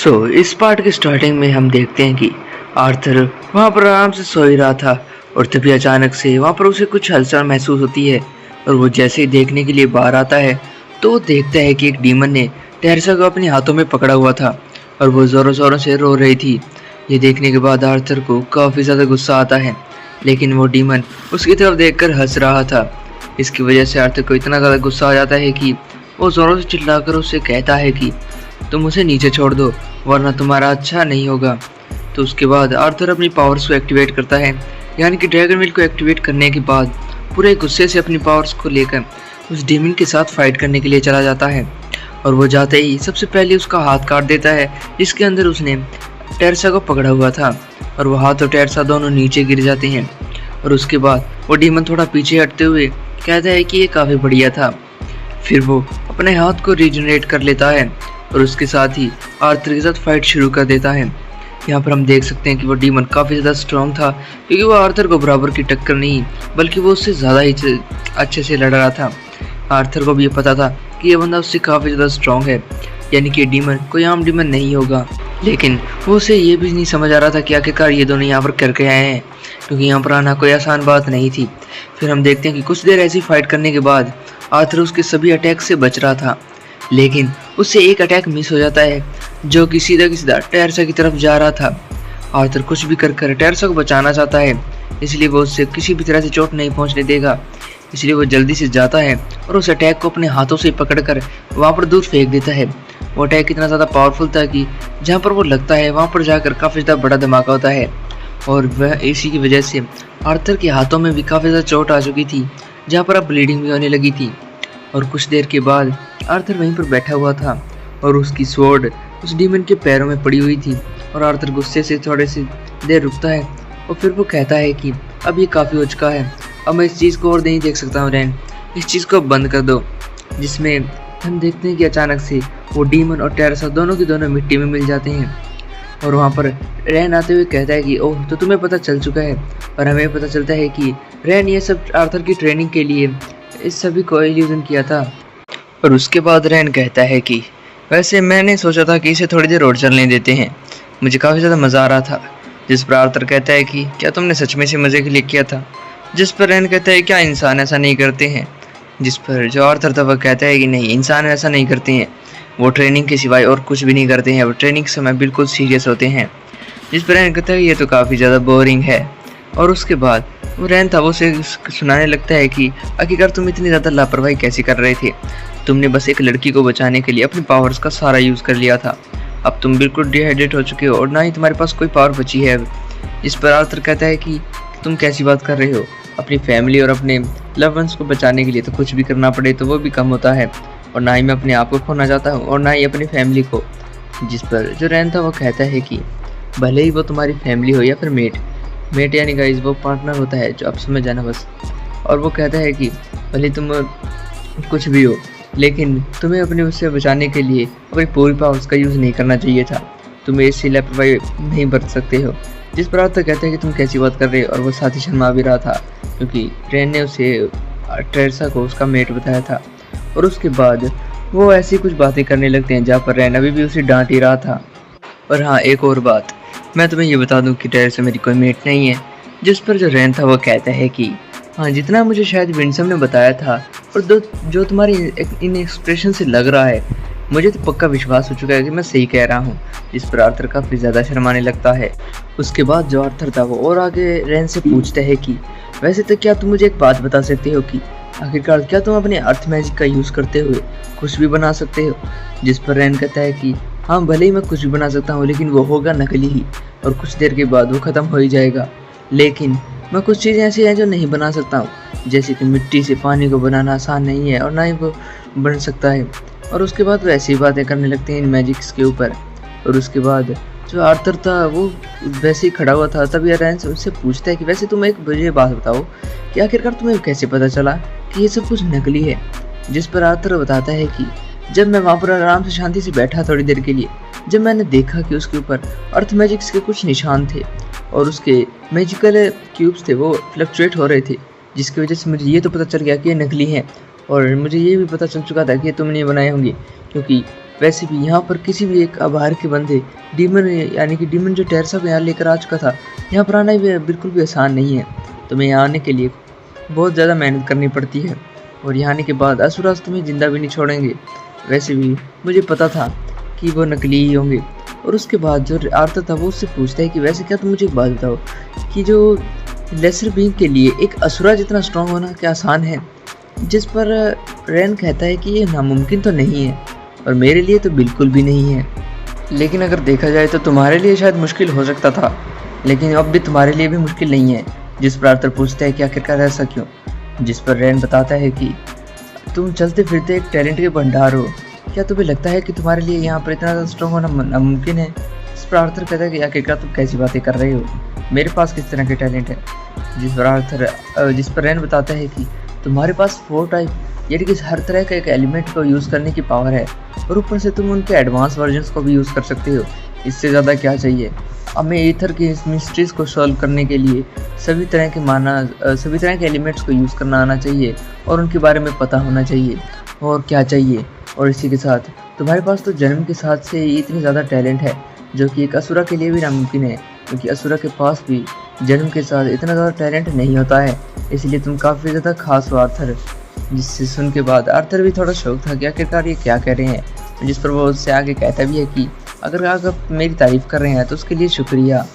इस पार्ट के स्टार्टिंग में हम देखते हैं कि आर्थर वहाँ पर आराम से सो ही रहा था और तभी अचानक से वहाँ पर उसे कुछ हलचल महसूस होती है और वो जैसे ही देखने के लिए बाहर आता है तो वो देखता है कि एक डीमन ने टेरेसा को अपने हाथों में पकड़ा हुआ था और वो ज़ोरों ज़ोरों से रो रही थी। ये देखने के बाद आर्थर को काफ़ी ज़्यादा गुस्सा आता है, लेकिन वो डीमन उसकी तरफ देखकर हंस रहा था। इसकी वजह से आर्थर को इतना ज़्यादा गुस्सा आ जाता है कि वो ज़ोरों से चिल्लाकर उससे कहता है कि तुम उसे नीचे छोड़ दो वरना तुम्हारा अच्छा नहीं होगा। तो उसके बाद आर्थर अपनी पावर्स को एक्टिवेट करता है, यानी कि ड्रैगन मिल को एक्टिवेट करने के बाद पूरे गुस्से से अपनी पावर्स को लेकर उस डीमन के साथ फाइट करने के लिए चला जाता है और वो जाते ही सबसे पहले उसका हाथ काट देता है जिसके अंदर उसने टेरेसा को पकड़ा हुआ था और वो हाथ और टेरेसा दोनों नीचे गिर जाते हैं। और उसके बाद वो डीमन थोड़ा पीछे हटते हुए कहता है कि ये काफ़ी बढ़िया था। फिर वो अपने हाथ को रीजनरेट कर लेता है और उसके साथ ही आर्थर के साथ फाइट शुरू कर देता है। यहाँ पर हम देख सकते हैं कि वो डीमन काफ़ी ज़्यादा स्ट्रॉन्ग था, क्योंकि वो आर्थर को बराबर की टक्कर नहीं बल्कि वो उससे ज़्यादा ही अच्छे से लड़ रहा था। आर्थर को भी ये पता था कि ये बंदा उससे काफ़ी ज़्यादा स्ट्रॉन्ग है, यानी कि डीमन कोई आम डीमन नहीं होगा। लेकिन वो उसे ये भी नहीं समझ आ रहा था कि आखिरकार ये दोनों यहाँ पर करके आए हैं, क्योंकि यहाँ पर आना कोई आसान बात नहीं थी। फिर हम देखते हैं कि कुछ देर ऐसी फाइट करने के बाद आर्थर उसके सभी अटैक से बच रहा था, लेकिन उससे एक अटैक मिस हो जाता है जो कि सीधा टेरेसा की तरफ जा रहा था। आर्थर कुछ भी कर टेरेसा को बचाना चाहता है, इसलिए वो उससे किसी भी तरह से चोट नहीं पहुंचने देगा। इसलिए वो जल्दी से जाता है और उस अटैक को अपने हाथों से पकड़कर वहाँ पर दूर फेंक देता है। वो अटैक इतना ज़्यादा पावरफुल था कि जहाँ पर वो लगता है वहाँ पर जाकर काफ़ी ज़्यादा बड़ा धमाका होता है और वह इसी की वजह से आर्थर के हाथों में भी काफ़ी ज़्यादा चोट आ चुकी थी, जहाँ पर अब ब्लीडिंग भी होने लगी थी। और कुछ देर के बाद आर्थर वहीं पर बैठा हुआ था और उसकी स्वॉर्ड उस डीमन के पैरों में पड़ी हुई थी और आर्थर गुस्से से थोड़े से देर रुकता है और फिर वो कहता है कि अब ये काफ़ी हो चुका है, अब मैं इस चीज़ को और नहीं देख सकता हूँ रैन, इस चीज़ को बंद कर दो। जिसमें हम देखते हैं कि अचानक से वो डीमन और टेरेसा दोनों की दोनों मिट्टी में मिल जाते हैं और वहाँ पर रैन आते हुए कहता है कि ओह तो तुम्हें पता चल चुका है। और हमें पता चलता है कि रैन ये सब आर्थर की ट्रेनिंग के लिए इस सभी को इल्यूजन किया था। और उसके बाद रैन कहता है कि वैसे मैंने सोचा था कि इसे थोड़ी देर और चलने देते हैं, मुझे काफ़ी ज़्यादा मज़ा आ रहा था। जिस पर आर्थर कहता है कि क्या तुमने सच में से मज़े के लिए किया था? जिस पर रैन कहता है क्या इंसान ऐसा नहीं करते हैं? जिस पर जो आर्थर था वह कहता है कि नहीं, इंसान ऐसा नहीं करते हैं, वो ट्रेनिंग के सिवाय और कुछ भी नहीं करते हैं, वो ट्रेनिंग के समय बिल्कुल सीरियस होते हैं। जिस पर रैन कहता है ये तो काफ़ी ज़्यादा बोरिंग है। और उसके बाद वो रैन था वो उसे सुनाने लगता है कि आखिरकार तुम इतनी ज़्यादा लापरवाही कैसे कर रहे थे, तुमने बस एक लड़की को बचाने के लिए अपनी पावर्स का सारा यूज़ कर लिया था, अब तुम बिल्कुल डिहाइड्रेट हो चुके हो और ना ही तुम्हारे पास कोई पावर बची है अब। इस पर आर्थर कहता है कि तुम कैसी बात कर रहे हो, अपनी फैमिली और अपने लव वंस को बचाने के लिए तो कुछ भी करना पड़े तो वो भी कम होता है, और ना ही मैं अपने आप को खोना चाहता हूँ और ना ही अपनी फैमिली को। जिस पर जो रैन था वो कहता है कि भले ही वो तुम्हारी फैमिली हो या फिर मेट यानी गाइस वो पार्टनर होता है, जो आप समझ जाना बस। और वो कहता है कि भले तुम कुछ भी हो, लेकिन तुम्हें अपने उससे बचाने के लिए अपनी पूरी पावर्स का यूज़ नहीं करना चाहिए था, तुम्हें इससे लापरवाही नहीं बरत सकते हो। जिस पर आर्थर कहते हैं कि तुम कैसी बात कर रहे हो, और वो साथ ही शर्मा भी रहा था क्योंकि रैन ने उसे टेरेसा को उसका मेट बताया था। और उसके बाद वो ऐसी कुछ बातें करने लगते हैं जहाँ पर रैन अभी भी उसे डांट ही रहा था। और हाँ, एक और बात मैं तुम्हें ये बता दूं कि टेरेसा मेरी कोई मेट नहीं है। जिस पर जो रैन था वो कहता है कि हाँ, जितना मुझे शायद विंसम ने बताया था और जो तुम्हारी इन एक्सप्रेशन से लग रहा है, मुझे तो पक्का विश्वास हो चुका है कि मैं सही कह रहा हूँ। जिस पर आर्थर काफ़ी ज़्यादा शर्माने लगता है। उसके बाद जो आर्थर था वो और आगे रैन से पूछता है कि वैसे तो क्या तुम मुझे एक बात बता सकते हो कि आखिरकार क्या तुम अपने अर्थ मैजिक का यूज़ करते हुए कुछ भी बना सकते हो? जिस पर रैन कहता है कि हाँ, भले ही मैं कुछ भी बना सकता हूँ, लेकिन वो होगा नकली ही और कुछ देर के बाद वो ख़त्म हो ही जाएगा। लेकिन मैं कुछ चीज़ें ऐसी हैं जो नहीं बना सकता हूँ, जैसे कि मिट्टी से पानी को बनाना आसान नहीं है और ना ही वो बन सकता है। और उसके बाद वो ऐसी बातें करने लगते हैं इन मैजिक्स के ऊपर। और उसके बाद जो आर्थर था वो वैसे ही खड़ा हुआ था, तभी रैन से उससे पूछता है कि वैसे तुम एक मुझे बात बताओ कि आखिरकार तुम्हें कैसे पता चला कि ये सब कुछ नकली है? जिस पर आर्थर बताता है कि जब मैं वहाँ पर आराम से शांति से बैठा थोड़ी देर के लिए, जब मैंने देखा कि उसके ऊपर अर्थ मैजिक्स के कुछ निशान थे और उसके मैजिकल क्यूब्स थे वो फ्लक्चुएट हो रहे थे, जिसकी वजह से मुझे ये तो पता चल गया कि ये नकली हैं। और मुझे ये भी पता चल चुका था कि ये तुमने बनाए होंगे, क्योंकि वैसे भी यहाँ पर किसी भी एक बाहर के बंदे डीमन यानी कि डीमन जो टेरसा को यहाँ लेकर आ चुका था, यहाँ पर आना भी बिल्कुल भी आसान नहीं है। तुम्हें यहाँ आने के लिए बहुत ज़्यादा मेहनत करनी पड़ती है और यहाँ आने के बाद असुरास तुम्हें जिंदा भी नहीं छोड़ेंगे। वैसे भी मुझे पता था कि वो नकली ही होंगे। और उसके बाद जो आर्थर था वो उससे पूछता है कि वैसे क्या तुम मुझे एक बात बताओ कि जो लेसर बीइंग के लिए एक असुरा जितना स्ट्रांग होना क्या आसान है? जिस पर रैन कहता है कि ये नामुमकिन तो नहीं है और मेरे लिए तो बिल्कुल भी नहीं है। लेकिन अगर देखा जाए तो तुम्हारे लिए शायद मुश्किल हो सकता था, लेकिन अब भी तुम्हारे लिए भी मुश्किल नहीं है। जिस पर आर्थर पूछता है कि आखिरकार ऐसा क्यों? जिस पर रैन बताता है कि तुम चलते फिरते एक टैलेंट के भंडार हो, क्या तुम्हें लगता है कि तुम्हारे लिए यहाँ पर इतना ज़्यादा स्ट्रॉन्ग होना नामुमकिन है? इस पर आर्थर कहता है कि आखिरकार तुम कैसी बातें कर रहे हो, मेरे पास किस तरह के टैलेंट है? जिस पर रैन बताता है कि तुम्हारे पास 4 टाइप यानी कि हर तरह का एक एलिमेंट को यूज़ करने की पावर है और ऊपर से तुम उनके एडवांस वर्जन्स को भी यूज़ कर सकते हो। इससे ज़्यादा क्या चाहिए? हमें ईथर की इस मिस्ट्रीज़ को सॉल्व करने के लिए सभी तरह के एलिमेंट्स को यूज़ करना आना चाहिए और उनके बारे में पता होना चाहिए और क्या चाहिए। और इसी के साथ तुम्हारे पास तो जन्म के साथ से इतनी ज़्यादा टैलेंट है जो कि एक असुरा के लिए भी नामुमकिन है, क्योंकि असुरा के पास भी जन्म के साथ इतना ज़्यादा टैलेंट नहीं होता है। इसलिए तुम काफ़ी ज़्यादा खास हो आर्थर। जिससे सुन के बाद आर्थर भी थोड़ा शौक था कि आखिरकार ये क्या कह रहे हैं। जिस पर वो उससे आगे कहता भी है कि अगर आप मेरी तारीफ़ कर रहे हैं तो उसके लिए शुक्रिया।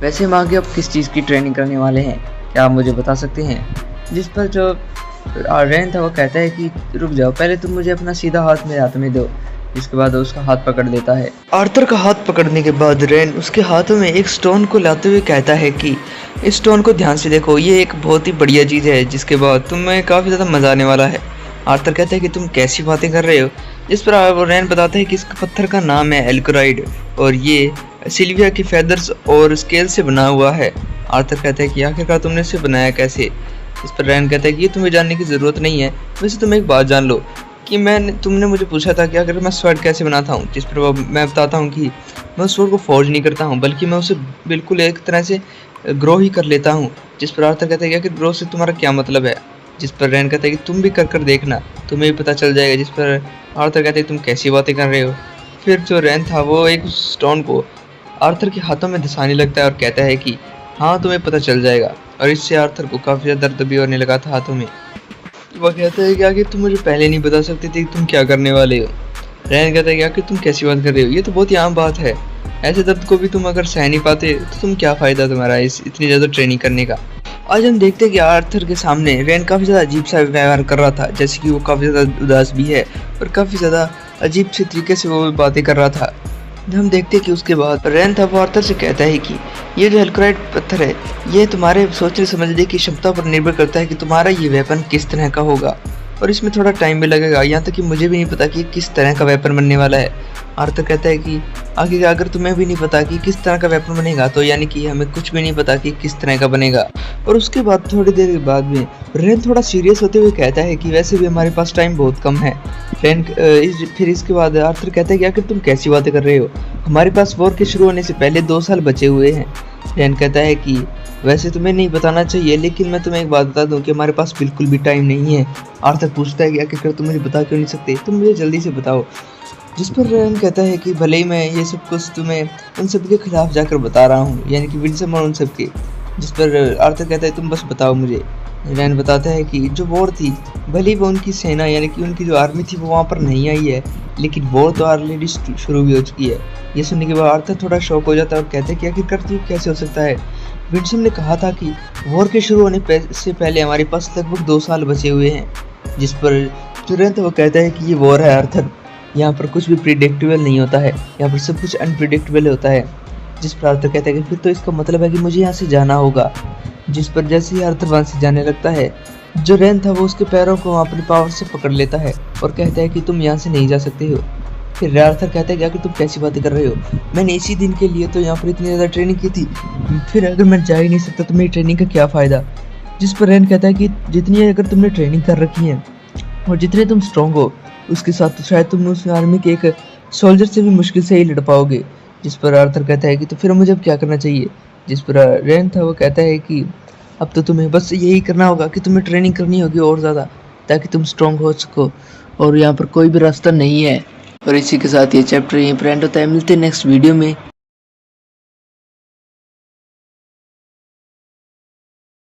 वैसे हम आगे अब किस चीज़ की ट्रेनिंग करने वाले हैं, क्या आप मुझे बता सकते हैं? जिस पर जो रैन था वो कहता है कि रुक जाओ, पहले तुम मुझे अपना सीधा हाथ मेरे हाथ में दो। जिसके बाद उसका हाथ पकड़ लेता है। आर्थर का हाथ पकड़ने के बाद रैन उसके हाथों में एक स्टोन को लाते हुए कहता है कि इस स्टोन को ध्यान से देखो, ये एक बहुत ही बढ़िया चीज़ है जिसके बाद तुम्हें काफ़ी ज़्यादा मज़ा आने वाला है। आर्थर कहता है कि तुम कैसी बातें कर रहे हो? जिस पर रैन बताता है कि इस पत्थर का नाम है एल्कोराइड और ये सिल्विया की फेदर्स और स्केल से बना हुआ है। आर्थर कहता है कि आखिरकार तुमने इसे बनाया कैसे? इस पर रैन कहता है कि ये तुम्हें जानने की ज़रूरत नहीं है, वैसे तुम एक बात जान लो कि तुमने मुझे पूछा था कि अगर मैं स्वॉर्ड कैसे बनाता हूँ। जिस पर मैं बताता हूँ कि मैं स्वॉर्ड को फॉर्ज नहीं करता हूँ, बल्कि मैं उसे बिल्कुल एक तरह से ग्रो ही कर लेता हूँ। जिस पर आर्थर कहता है कि ग्रो से तुम्हारा क्या मतलब है? जिस पर रैन कहता है कि तुम भी कर देखना, तुम्हें भी पता चल जाएगा। जिस पर आर्थर कहता है तुम कैसी बातें कर रहे हो? फिर जो रैन था वो एक स्टोन को आर्थर के हाथों में धंसाने लगता है और कहता है कि हाँ तुम्हें पता चल जाएगा। और इससे आर्थर को काफ़ी ज़्यादा दर्द भी होने लगा था हाथों में। वह कहता है कि आखिर तुम मुझे पहले नहीं बता सकते थे कि तुम क्या करने वाले हो। रैन कहता है कि आखिर तुम कैसी बात कर रहे हो, ये तो बहुत ही आम बात है। ऐसे दर्द को भी तुम अगर सह नहीं पाते तो तुम क्या फ़ायदा तुम्हारा इस इतनी ज़्यादा ट्रेनिंग करने का। आज हम देखते हैं कि आर्थर के सामने रैन काफ़ी ज़्यादा अजीब सा व्यवहार कर रहा था, जैसे कि वो काफ़ी ज़्यादा उदास भी है और काफ़ी ज़्यादा अजीब से तरीके से वो बातें कर रहा था। हम देखते हैं कि उसके बाद रैन था वो आर्थर से कहता है कि ये जो एल्कोराइड पत्थर है ये तुम्हारे सोचने समझने की क्षमता पर निर्भर करता है कि तुम्हारा ये वेपन किस तरह का होगा, और इसमें थोड़ा टाइम भी लगेगा, यहाँ तक कि मुझे भी नहीं पता कि किस तरह का वेपन बनने वाला है। आर्थर कहता है कि आगे अगर तुम्हें भी नहीं पता कि किस तरह का वेपन बनेगा तो यानी कि हमें कुछ भी नहीं पता कि किस तरह का बनेगा। और उसके बाद थोड़ी देर के बाद में रैन थोड़ा सीरियस होते हुए कहता है कि वैसे भी हमारे पास टाइम बहुत कम है। फिर इसके बाद आर्थर कहता है कि आखिर तुम कैसी बातें कर रहे हो, हमारे पास वॉर के शुरू होने से पहले 2 साल बचे हुए हैं। रैन कहता है कि वैसे तुम्हें नहीं बताना चाहिए, लेकिन मैं तुम्हें एक बात बता दूं कि हमारे पास बिल्कुल भी टाइम नहीं है। आर्थर पूछता है कि आखिर तुम मुझे बता क्यों नहीं सकते, तुम मुझे जल्दी से बताओ। जिस पर रैन कहता है कि भले ही मैं ये सब कुछ तुम्हें उन सब के खिलाफ जाकर बता रहा हूँ, यानी कि विंसम और उन सब के। जिस पर आर्थर कहता है तुम बस बताओ मुझे। रैन बताता है कि जो वॉर थी भले वो उनकी सेना यानी कि उनकी जो आर्मी थी वो वहाँ पर नहीं आई है, लेकिन वॉर तो ऑलरेडी शुरू भी हो चुकी है। ये सुनने के बाद आर्थर थोड़ा शॉक हो जाता है और कहते हैं कि आखिरकार कैसे हो सकता है। विंसम ने कहा था कि वॉर के शुरू होने से पहले हमारे पास लगभग 2 साल बचे हुए हैं। जिस पर जो रैन था वो कहता है कि ये वॉर है आर्थर, यहाँ पर कुछ भी प्रिडिक्टेबल नहीं होता है, यहाँ पर सब कुछ अनप्रिडिक्टेबल होता है। जिस पर आर्थर कहता है कि फिर तो इसका मतलब है कि मुझे यहाँ से जाना होगा। जिस पर जैसे ही आर्थर वहाँ से जाने लगता है, जो रैन था वो उसके पैरों को अपनी पावर से पकड़ लेता है और कहता है कि तुम यहाँ से नहीं जा सकते हो। फिर आर्थर कहता है कि आखिर तुम कैसी बातें कर रहे हो, मैंने इसी दिन के लिए तो यहाँ पर इतनी ज़्यादा ट्रेनिंग की थी, फिर अगर मैं जा ही नहीं सकता तो मेरी ट्रेनिंग का क्या फ़ायदा। जिस पर रैन कहता है कि जितनी अगर तुमने ट्रेनिंग कर रखी है और जितने तुम स्ट्रॉन्ग हो उसके साथ तो शायद तुम उस आर्मी के एक सोल्जर से भी मुश्किल से ही लड़ पाओगे। जिस पर आर्थर कहता है कि तो फिर मुझे अब क्या करना चाहिए। जिस पर रैन था वो कहता है कि अब तो तुम्हें बस यही करना होगा कि तुम्हें ट्रेनिंग करनी होगी और ज़्यादा, ताकि तुम स्ट्रॉन्ग हो सको और यहाँ पर कोई भी रास्ता नहीं है। और इसी के साथ ये चैप्टर यहीं पर एंड होता है। मिलते हैं नेक्स्ट वीडियो में।